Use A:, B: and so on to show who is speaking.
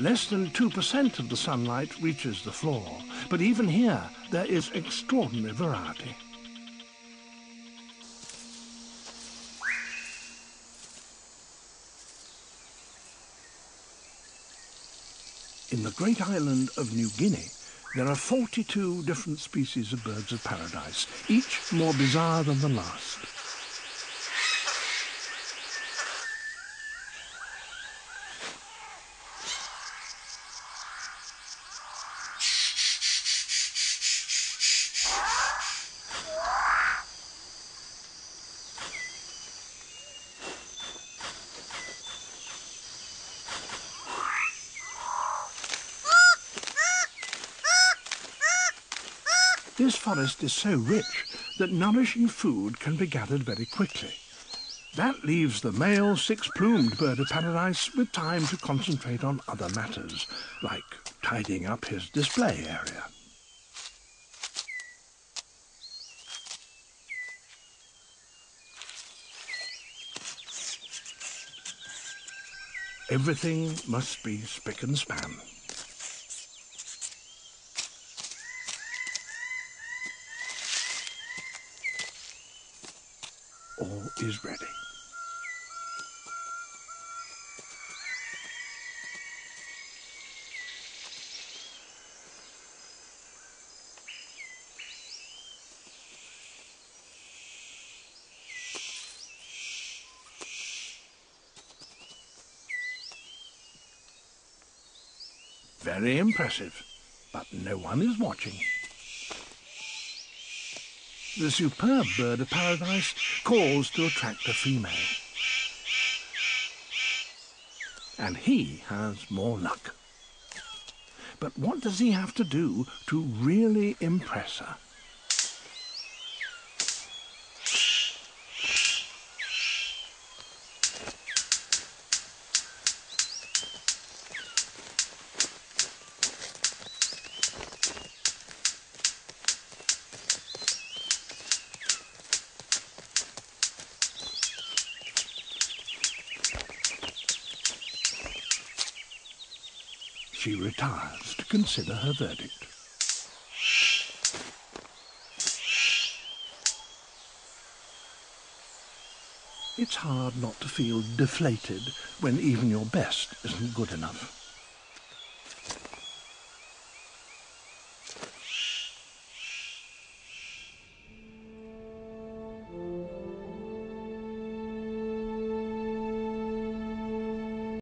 A: Less than 2% of the sunlight reaches the floor, but even here there is extraordinary variety. In the great island of New Guinea, there are 42 different species of birds of paradise, each more bizarre than the last. This forest is so rich that nourishing food can be gathered very quickly. That leaves the male six-plumed bird of paradise with time to concentrate on other matters, like tidying up his display area. Everything must be spick and span. All is ready. Very impressive, but no one is watching. The superb bird of paradise calls to attract a female. And he has more luck. But what does he have to do to really impress her? She retires to consider her verdict. It's hard not to feel deflated when even your best isn't good enough.